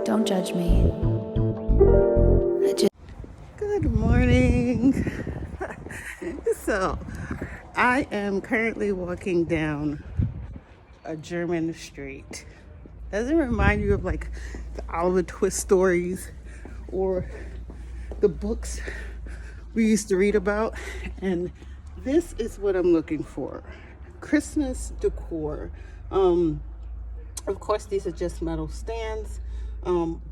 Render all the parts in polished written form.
Don't judge me. Good morning. So, I am currently walking down a German street. Doesn't it remind you of like the Oliver Twist stories or the books we used to read about? And this is what I'm looking for. Christmas decor. Of course, these are just metal stands,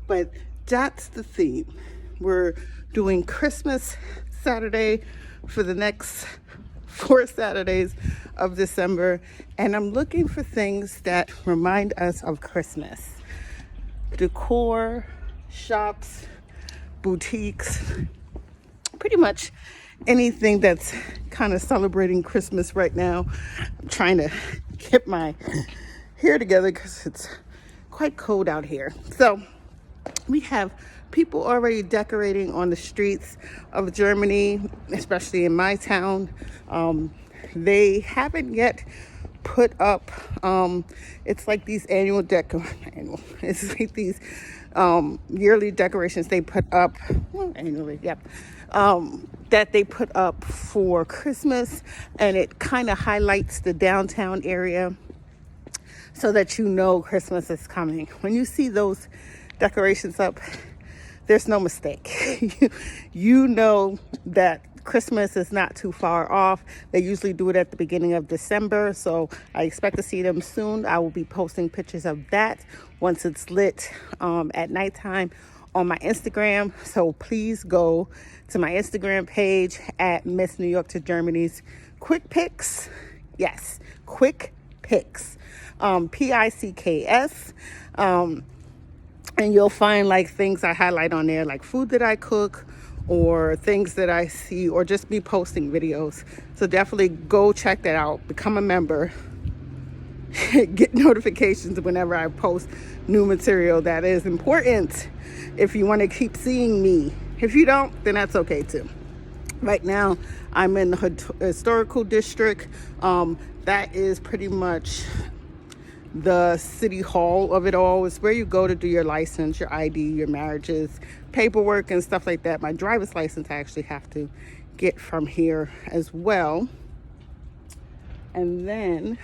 but that's the theme. We're doing Christmas Saturday for the next 4 Saturdays of December, and I'm looking for things that remind us of Christmas. Decor, shops, boutiques, pretty much anything that's kind of celebrating Christmas right now. I'm trying to get my hair together because it's quite cold out here. So we have people already decorating on the streets of Germany, especially in my town. They haven't yet put up, it's like these it's like these yearly decorations they put up, well, annually, yep, that they put up for Christmas, and it kind of highlights the downtown area so that you know Christmas is coming. When you see those decorations up, there's no mistake. You know that Christmas is not too far off. They usually do it at the beginning of December, so I expect to see them soon. I will be posting pictures of that once it's lit at nighttime on my Instagram. So please go to my Instagram page at Miss New York to Germany's Quick Picks. Yes, Quick Picks. Picks. And you'll find like things I highlight on there, like food that I cook or things that I see, or just me posting videos. So definitely go check that out. Become a member. Get notifications whenever I post new material. That is important if you want to keep seeing me. If you don't, then that's okay too. Right now, I'm in the historical district. That is pretty much the city hall of it all. Is where you go to do your license, your ID, your marriages, paperwork and stuff like that. My driver's license I actually have to get from here as well. And then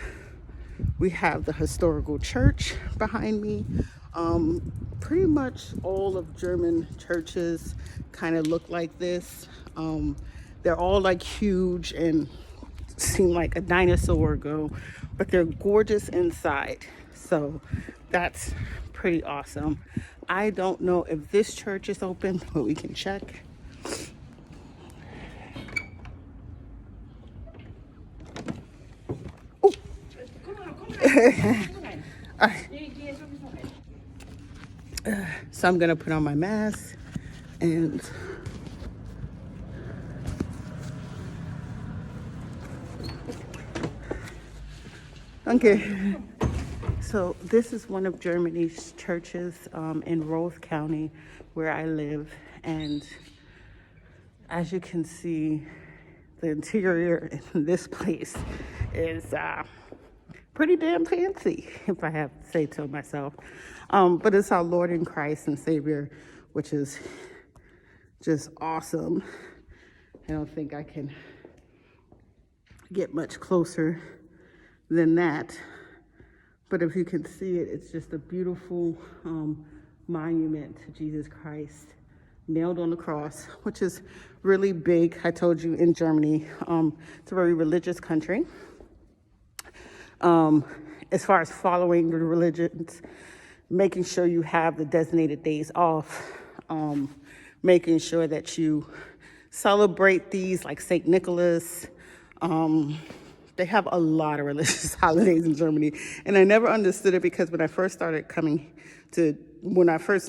we have the historical church behind me. Pretty much all of German churches kind of look like this. They're all like huge and seem like a dinosaur ago, but they're gorgeous inside. So that's pretty awesome. I don't know if this church is open, but we can check. Oh. All right. So I'm gonna put on my mask and okay. So this is one of Germany's churches in Roth County where I live, and as you can see, the interior in this place is pretty damn fancy, if I have to say so myself. But it's our Lord and Christ and Savior, which is just awesome. I don't think I can get much closer than that. But if you can see it, it's just a beautiful monument to Jesus Christ nailed on the cross, which is really big. I told you in Germany, it's a very religious country. As far as following the religions, making sure you have the designated days off, making sure that you celebrate these like St. Nicholas. They have a lot of religious holidays in Germany, and I never understood it because when I first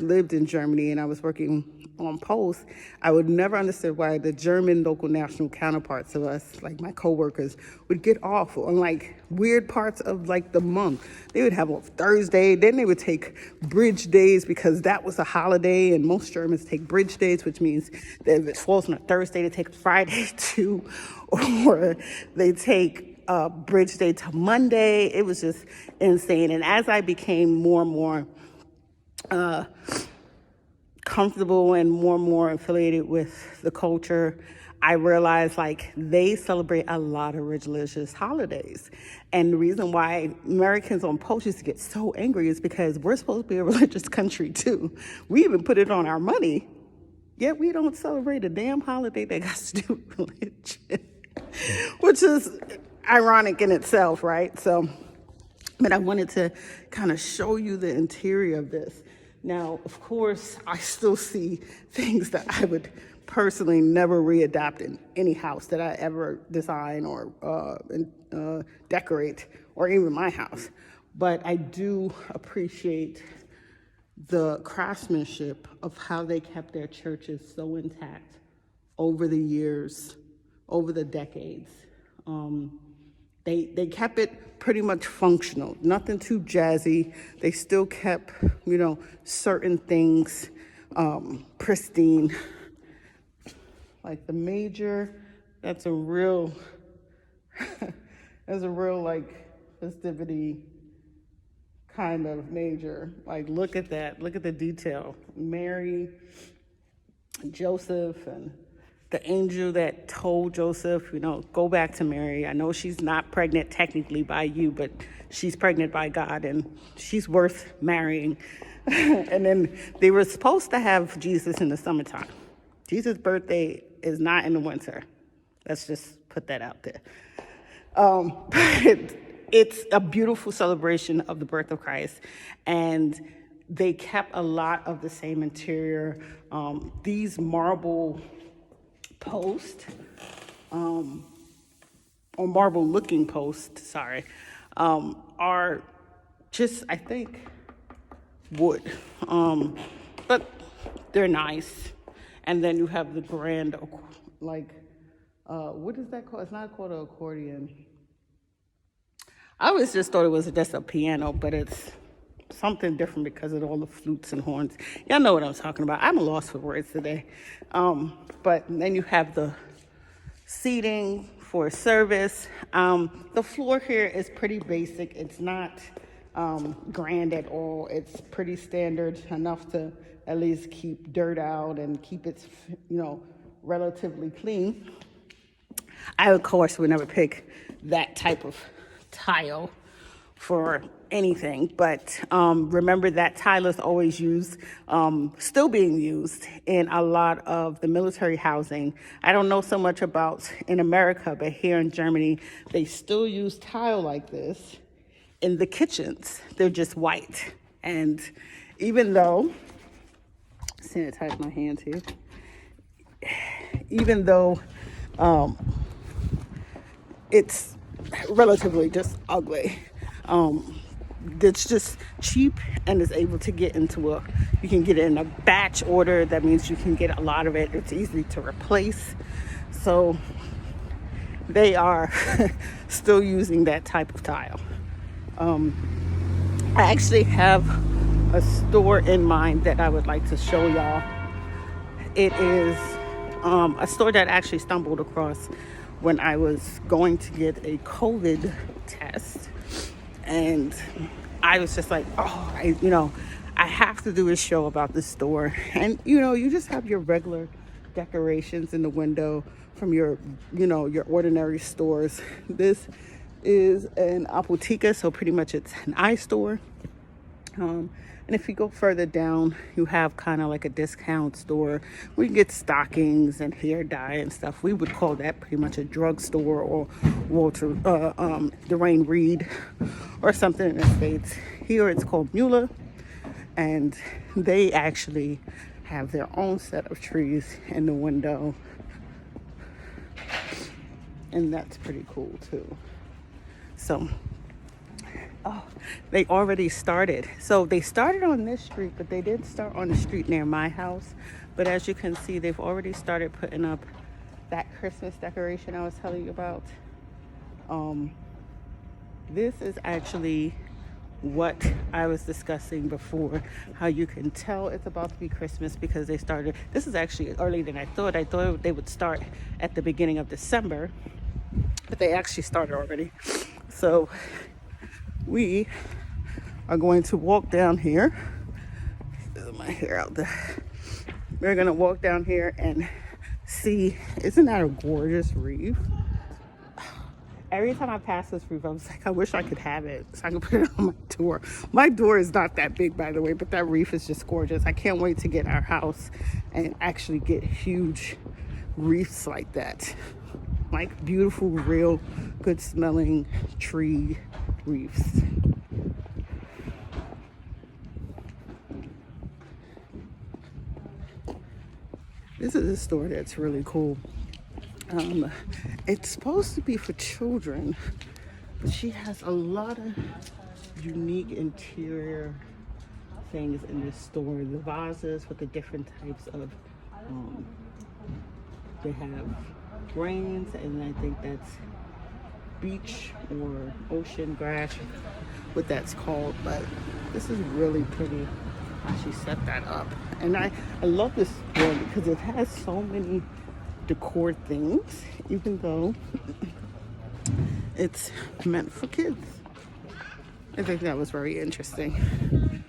lived in Germany and I was working on post, I would never understand why the German local national counterparts of us, like my coworkers, would get off on like weird parts of like the month. They would have on Thursday, then they would take bridge days because that was a holiday, and most Germans take bridge days, which means that if it falls on a Thursday, they take Friday too, or they take Bridge Day to Monday. It was just insane. And as I became more and more comfortable and more affiliated with the culture, I realized like they celebrate a lot of religious holidays. And the reason why Americans on post used to get so angry is because we're supposed to be a religious country too. We even put it on our money, yet we don't celebrate a damn holiday that got to do with religion, which is ironic in itself, right? So, but I wanted to kind of show you the interior of this. Now, of course, I still see things that I would personally never readopt in any house that I ever design or decorate, or even my house. But I do appreciate the craftsmanship of how they kept their churches so intact over the years, over the decades. They kept it pretty much functional, nothing too jazzy. They still kept, certain things pristine. Like the major, that's a real like festivity kind of major. Like look at that, look at the detail. Mary, Joseph, and the angel that told Joseph, go back to Mary. I know she's not pregnant technically by you, but she's pregnant by God and she's worth marrying. And then they were supposed to have Jesus in the summertime. Jesus' birthday is not in the winter. Let's just put that out there. But it's a beautiful celebration of the birth of Christ. And they kept a lot of the same interior. These marble posts, or marble looking posts, are just, I think, wood. But they're nice. And then you have the grand, what is that called? It's not called an accordion. I always just thought it was just a piano, but it's something different because of all the flutes and horns. Y'all know what I'm talking about. I'm a loss for words today. But then you have the seating for service. The floor here is pretty basic. It's not grand at all. It's pretty standard enough to at least keep dirt out and keep it, relatively clean. I, of course, would never pick that type of tile for anything, but remember that tile is always used, still being used in a lot of the military housing. I don't know so much about in America, but here in Germany, they still use tile like this in the kitchens. They're just white. And even though, sanitize my hands here, even though it's relatively just ugly, it's just cheap and is able to get into you can get it in a batch order. That means you can get a lot of it. It's easy to replace. So they are still using that type of tile. I actually have a store in mind that I would like to show y'all. It is a store that I actually stumbled across when I was going to get a COVID test. And I was just like, I have to do a show about this store. And, you just have your regular decorations in the window from your ordinary stores. This is an apotheca, so pretty much it's an eye store. And if you go further down, you have kind of like a discount store where you get stockings and hair dye and stuff. We would call that pretty much a drugstore or Walter Dwayne Reed or something in the States. Here it's called Mueller, and they actually have their own set of trees in the window. And that's pretty cool too. So, they already started. So they started on this street, but they didn't start on the street near my house. But as you can see, they've already started putting up that Christmas decoration I was telling you about. This is actually what I was discussing before, how you can tell it's about to be Christmas because they started. This is actually earlier than I thought. I thought they would start at the beginning of December. but they actually started already. So we are going to walk down here. My hair out there. We're gonna walk down here and see. Isn't that a gorgeous wreath? Every time I pass this wreath, I was like, I wish I could have it so I can put it on my door. My door is not that big, by the way, but that wreath is just gorgeous. I can't wait to get our house and actually get huge wreaths like that. Like beautiful, real, good smelling tree wreaths. This is a store that's really cool. It's supposed to be for children, but she has a lot of unique interior things in this store. The vases with the different types of, they have grains, and I think that's beach or ocean grass, what that's called. But this is really pretty how she set that up. And I love this store because it has so many decor things, even though it's meant for kids. I think that was very interesting.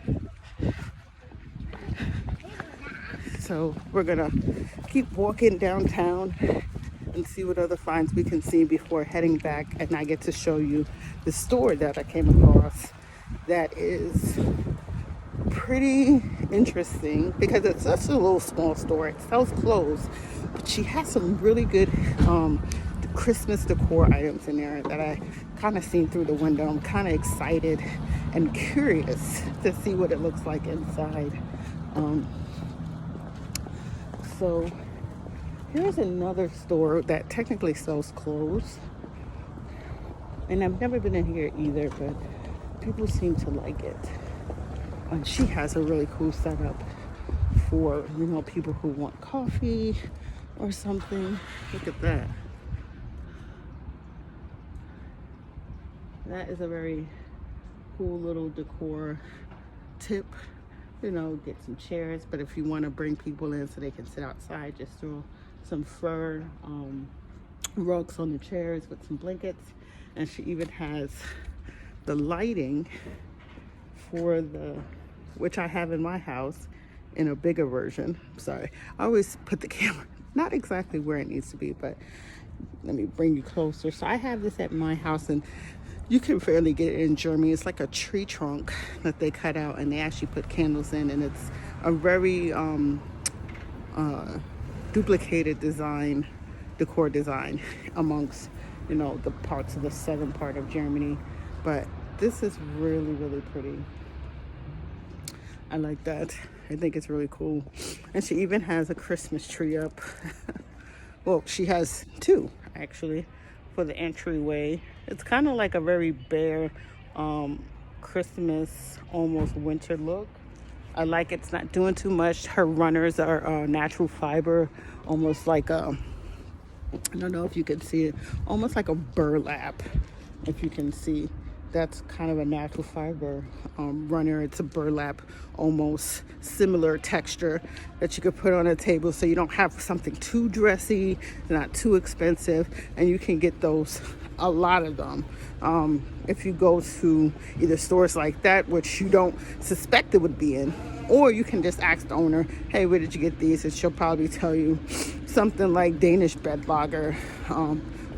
So we're gonna keep walking downtown and see what other finds we can see before heading back, and I get to show you the store that I came across that is pretty interesting because it's such a little small store. It sells clothes, but she has some really good Christmas decor items in there that I kind of seen through the window. I'm kind of excited and curious to see what it looks like inside. So here's another store that technically sells clothes, and I've never been in here either, but people seem to like it. And she has a really cool setup for, you know, people who want coffee or something. Look at that. That is a very cool little decor tip. You know, get some chairs, but if you want to bring people in so they can sit outside, just throw some fur rugs on the chairs with some blankets. And she even has the lighting for the, which I have in my house in a bigger version. Sorry, I always put the camera not exactly where it needs to be, but let me bring you closer. So I have this at my house, and you can fairly get it in Germany. It's like a tree trunk that they cut out, and they actually put candles in, and it's a very duplicated design, decor design amongst, you know, the parts of the southern part of Germany. But this is really, really pretty. I like that. I think it's really cool. And she even has a Christmas tree up. Well, she has two, actually, for the entryway. It's kind of like a very bare Christmas, almost winter look. I like it's not doing too much. Her runners are natural fiber, almost like a, I don't know if you can see it, almost like a burlap, if you can see. That's kind of a natural fiber runner. It's a burlap, almost similar texture that you could put on a table, so you don't have something too dressy, not too expensive, and you can get those, a lot of them. If you go to either stores like that, which you don't suspect it would be in, or you can just ask the owner, hey, where did you get these? And she'll probably tell you something like Danish Bed Lager,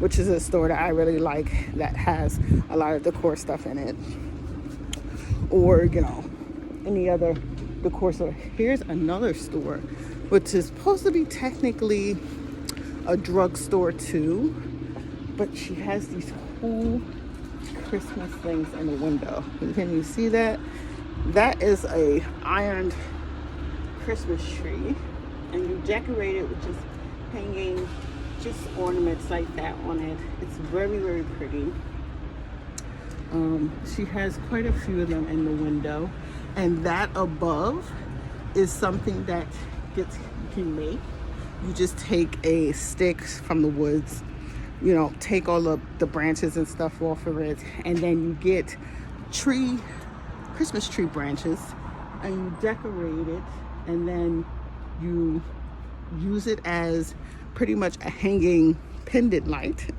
which is a store that I really like that has a lot of decor stuff in it. Or, you know, any other decor store. Here's another store, which is supposed to be technically a drugstore too, but she has these cool Christmas things in the window. Can you see that? That is a ironed Christmas tree, and you decorate it with just hanging just ornaments like that on it. It's very, very pretty. She has quite a few of them in the window, and that above is something that you can make. You just take a stick from the woods, you know, take all of the branches and stuff off of it, and then you get Christmas tree branches, and you decorate it, and then you use it as pretty much a hanging pendant light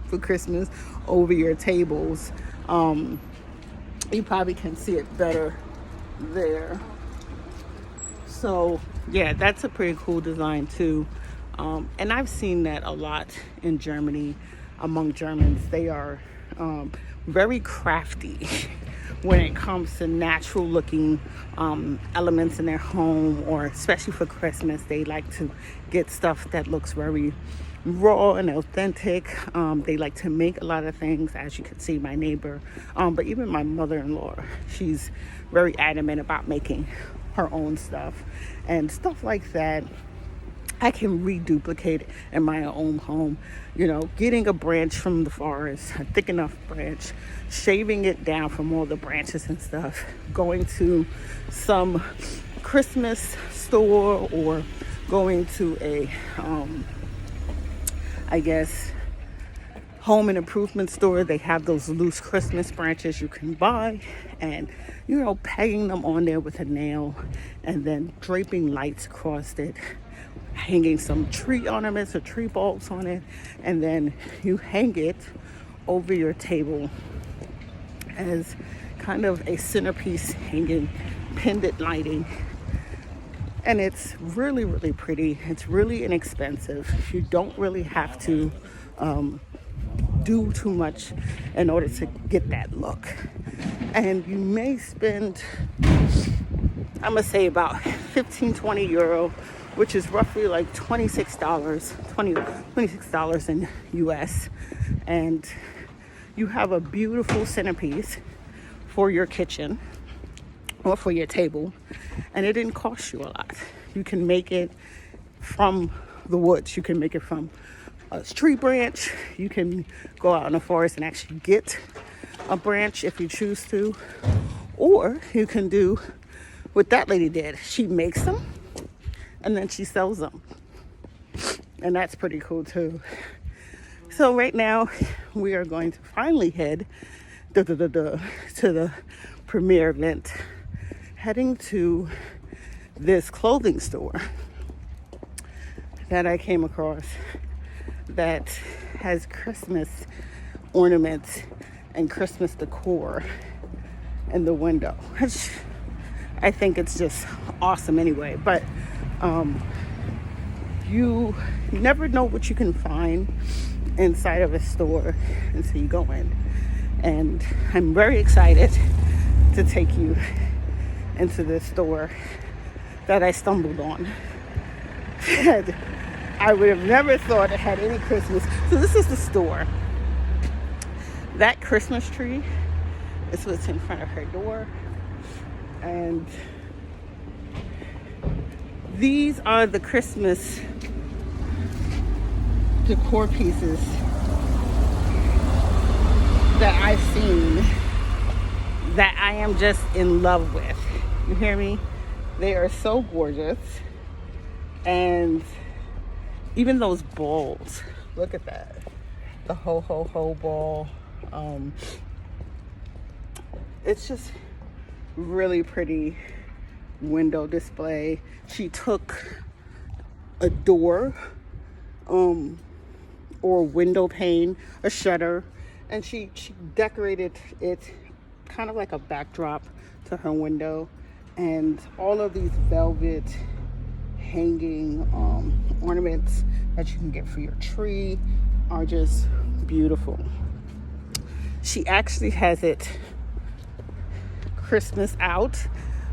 for Christmas over your tables. You probably can see it better there. So yeah, that's a pretty cool design too. And I've seen that a lot in Germany. Among Germans, they are very crafty when it comes to natural looking elements in their home, or especially for Christmas, they like to get stuff that looks very raw and authentic. They like to make a lot of things, as you can see, my neighbor, but even my mother-in-law, she's very adamant about making her own stuff and stuff like that. I can reduplicate in my own home, you know, getting a branch from the forest, a thick enough branch, shaving it down from all the branches and stuff, going to some Christmas store or going to a, I guess, home and improvement store. They have those loose Christmas branches you can buy, and, you know, pegging them on there with a nail and then draping lights across it, hanging some tree ornaments or tree bulbs on it, and then you hang it over your table as kind of a centerpiece, hanging pendant lighting. And it's really, really pretty. It's really inexpensive. You don't really have to do too much in order to get that look. And you may spend, I'm gonna say, about 15-20 euro, which is roughly like $26 in US. And you have a beautiful centerpiece for your kitchen or for your table, and it didn't cost you a lot. You can make it from the woods. You can make it from a tree branch. You can go out in the forest and actually get a branch if you choose to, or you can do what that lady did. She makes them and then she sells them, and that's pretty cool too. So right now we are going to finally head to the premiere event, heading to this clothing store that I came across that has Christmas ornaments and Christmas decor in the window, which I think it's just awesome anyway. But you never know what you can find inside of a store until you go in. And I'm very excited to take you into this store that I stumbled on. I would have never thought it had any Christmas. So this is the store. That Christmas tree is what's in front of her door. And these are the Christmas decor pieces that I've seen that I am just in love with. You hear me? They are so gorgeous. And even those balls, look at that. The ho ho ho ball. It's just really pretty window display. She took a door or window pane, a shutter, and she decorated it kind of like a backdrop to her window. And all of these velvet hanging ornaments that you can get for your tree are just beautiful. She actually has it Christmas out.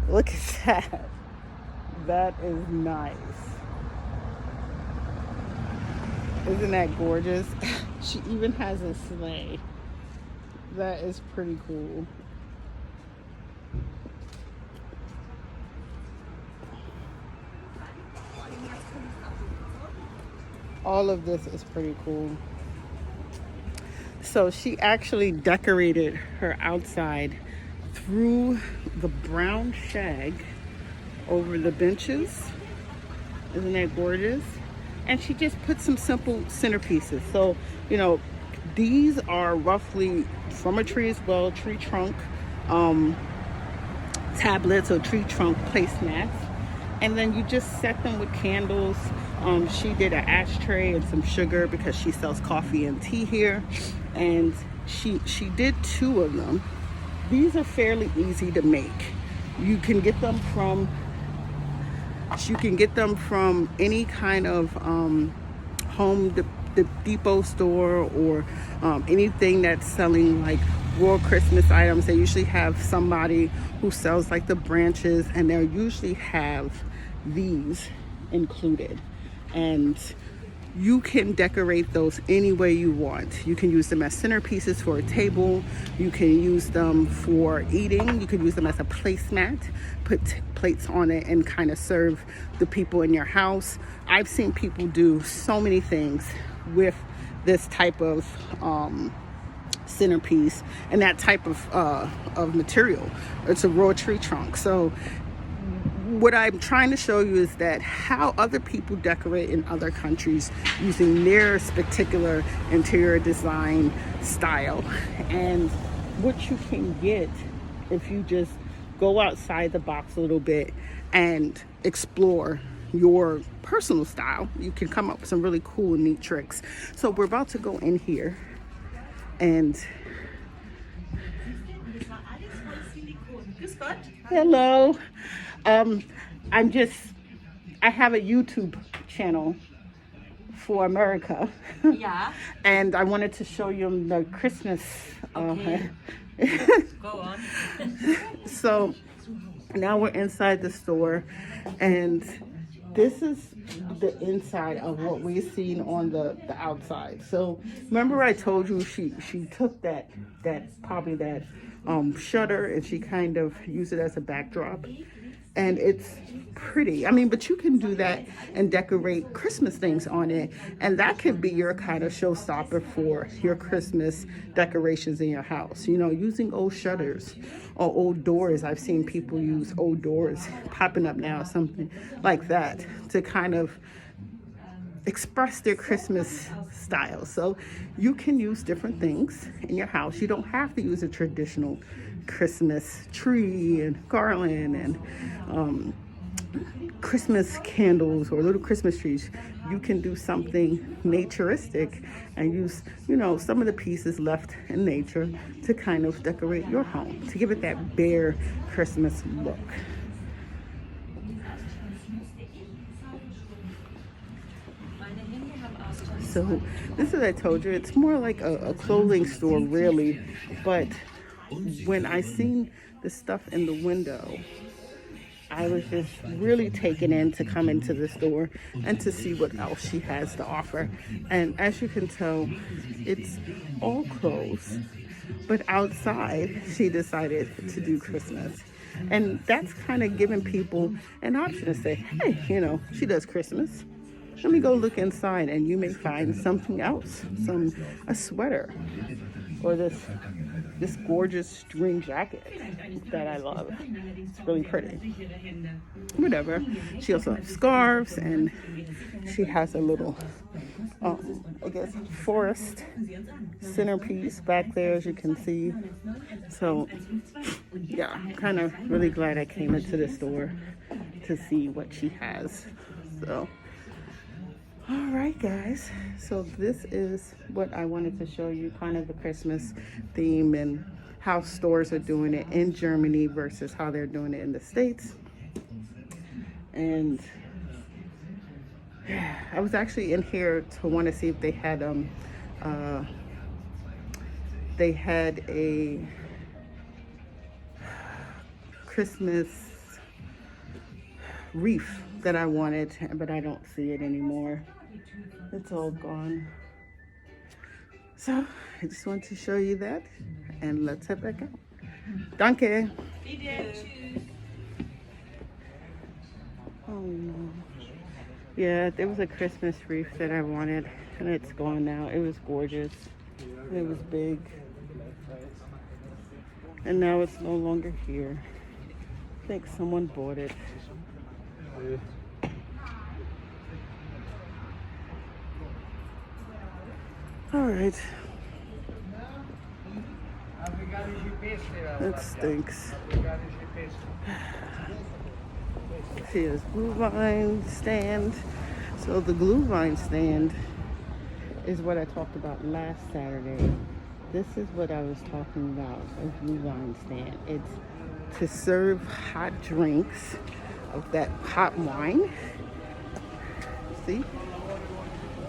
Look at that. That is nice. Isn't that gorgeous? She even has a sleigh. That is pretty cool. All of this is pretty cool. So she actually decorated her outside through the brown shag over the benches. Isn't that gorgeous? And she just put some simple centerpieces. So, you know, these are roughly from a tree as well, tree trunk tablets or tree trunk placemats. And then you just set them with candles She did an ashtray and some sugar because she sells coffee and tea here, and she did 2 of them. These are fairly easy to make. You can get them from any kind of Home Depot store, or anything that's selling like raw Christmas items. They usually have somebody who sells like the branches, and they'll usually have these included, and you can decorate those any way you want. You can use them as centerpieces for a table. You can use them for eating. You can use them as a placemat, put plates on it and kind of serve the people in your house. I've seen people do so many things with this type of centerpiece and that type of material. It's a raw tree trunk. So what I'm trying to show you is that how other people decorate in other countries using their particular interior design style, and what you can get if you just go outside the box a little bit and explore your personal style. You can come up with some really cool and neat tricks. So we're about to go in here, and hello. I have a YouTube channel for America. Yeah. And I wanted to show you the Christmas. Okay. Go on. So now we're inside the store, and this is the inside of what we've seen on the outside. So remember I told you she took that shutter, and she kind of used it as a backdrop, and it's pretty. I mean, but you can do that and decorate Christmas things on it, and that could be your kind of showstopper for your Christmas decorations in your house. You know, using old shutters or old doors. I've seen people use old doors popping up now, something like that, to kind of express their Christmas style. So you can use different things in your house. You don't have to use a traditional Christmas tree and garland and Christmas candles or little Christmas trees. You can do something naturistic and use, you know, some of the pieces left in nature to kind of decorate your home, to give it that bare Christmas look. So this is, I told you, it's more like a clothing store really, but when I seen the stuff in the window, I was just really taken in to come into the store and to see what else she has to offer. And as you can tell, it's all clothes, but outside she decided to do Christmas. And that's kind of giving people an option to say, hey, you know, she does Christmas. Let me go look inside, and you may find something else, a sweater, or this gorgeous string jacket that I love. It's really pretty. Whatever. She also has scarves, and she has a little, I guess, forest centerpiece back there, as you can see. So, yeah, I'm kind of really glad I came into the store to see what she has. So, all right, guys, so this is what I wanted to show you, kind of the Christmas theme and how stores are doing it in Germany versus how they're doing it in the States. And I was actually in here to want to see if they had a Christmas wreath that I wanted, but I don't see it anymore. It's all gone. So I just want to show you that, and let's head back out. Danke. Oh no. Yeah, there was a Christmas wreath that I wanted, and it's gone now. It was gorgeous. It was big. And now it's no longer here. I think someone bought it. All right. That stinks. Here's blue vine stand. So the glue vine stand is what I talked about last Saturday. This is what I was talking about, a glue vine stand. It's to serve hot drinks of that hot wine. See?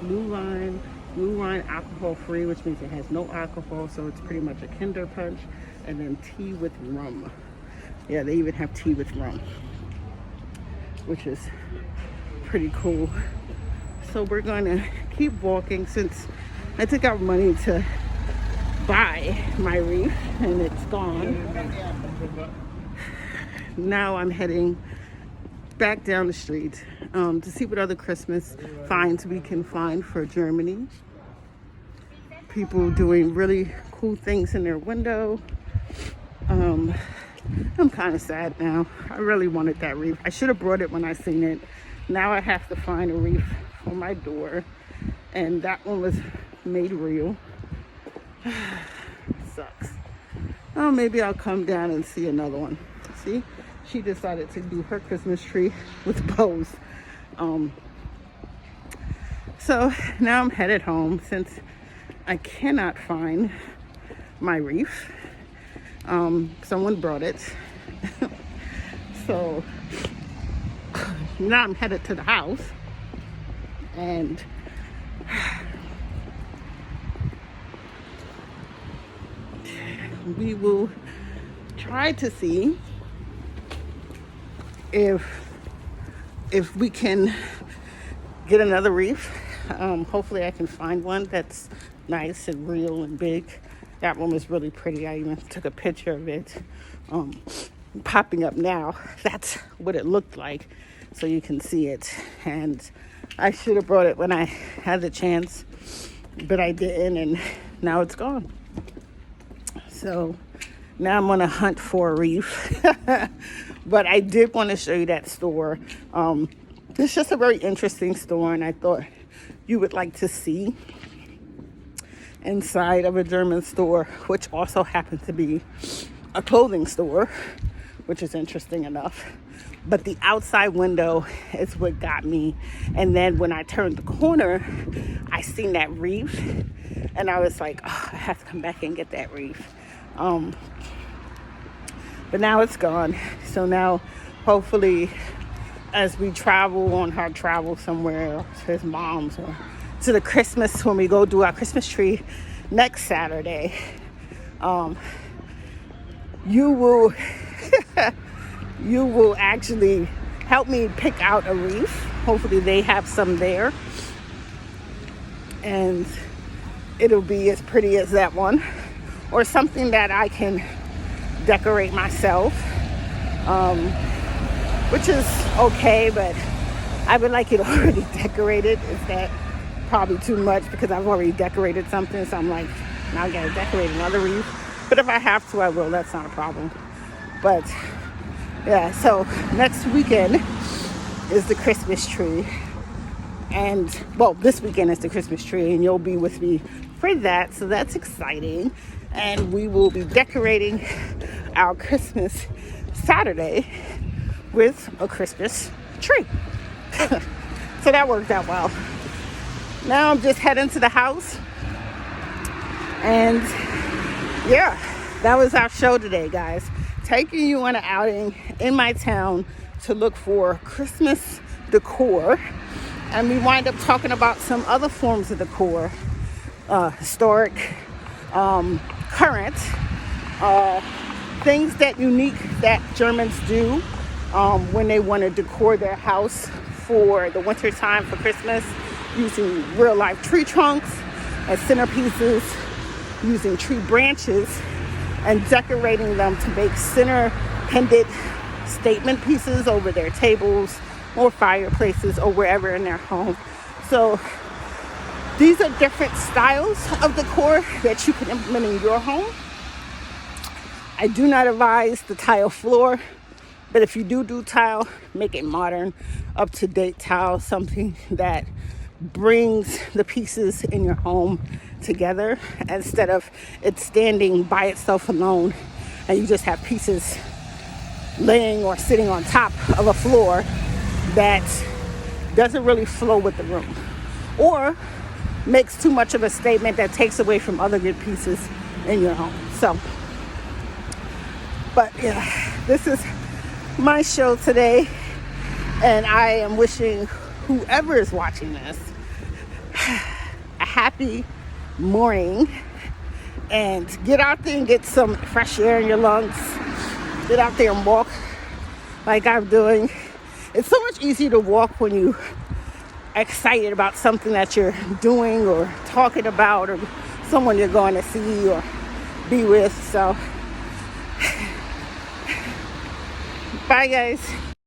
Blue wine alcohol free, which means it has no alcohol, so it's pretty much a Kinder Punch. And then tea with rum. Yeah, they even have tea with rum, which is pretty cool. So we're gonna keep walking since I took out money to buy my wreath and it's gone. Now I'm heading back down the street to see what other Christmas finds we can find for Germany. People doing really cool things in their window. I'm kind of sad now. I really wanted that wreath. I should have brought it when I seen it. Now I have to find a wreath on my door, and that one was made real. Sucks. Oh, maybe I'll come down and see another one. See, she decided to do her Christmas tree with bows. So now I'm headed home since I cannot find my wreath. Someone brought it. So now I'm headed to the house and we will try to see if we can get another wreath. Hopefully I can find one that's nice and real and big. That one was really pretty. I even took a picture of it popping up now. That's what it looked like, so you can see it. And I should have brought it when I had the chance, but I didn't, and now it's gone. So now I'm on a hunt for a wreath. But I did want to show you that store. It's just a very interesting store, and I thought you would like to see inside of a German store, which also happens to be a clothing store, which is interesting enough. But the outside window is what got me. And then when I turned the corner, I seen that wreath, and I was like, oh, I have to come back and get that wreath. But now it's gone. So now, hopefully, as we travel on our travel somewhere to his mom's or to the Christmas, when we go do our Christmas tree next Saturday, you will you will actually help me pick out a wreath. Hopefully they have some there, and it'll be as pretty as that one, or something that I can decorate myself, which is okay, but I would like it already decorated. Is that probably too much because I've already decorated something? So I'm like, now I gotta decorate another wreath. But if I have to, I will. That's not a problem. But yeah, so next weekend is the Christmas tree. And well, this weekend is the Christmas tree, and you'll be with me for that. So that's exciting. And we will be decorating our Christmas Saturday with a Christmas tree. So that worked out well. Now I'm just heading to the house. And yeah, that was our show today, guys. Taking you on an outing in my town to look for Christmas decor. And we wind up talking about some other forms of decor, historic, current, things that unique that Germans do when they want to decor their house for the winter time for Christmas, using real life tree trunks as centerpieces, using tree branches and decorating them to make center pendant statement pieces over their tables or fireplaces or wherever in their home. So these are different styles of decor that you can implement in your home. I do not advise the tile floor, but if you do tile, make it modern, up-to-date tile, something that brings the pieces in your home together instead of it standing by itself alone and you just have pieces laying or sitting on top of a floor that doesn't really flow with the room, or makes too much of a statement that takes away from other good pieces in your home. So, but yeah, this is my show today, and I am wishing whoever is watching this a happy morning, and get out there and get some fresh air in your lungs. Get out there and walk like I'm doing. It's so much easier to walk when you're excited about something that you're doing or talking about, or someone you're going to see or be with. So bye guys.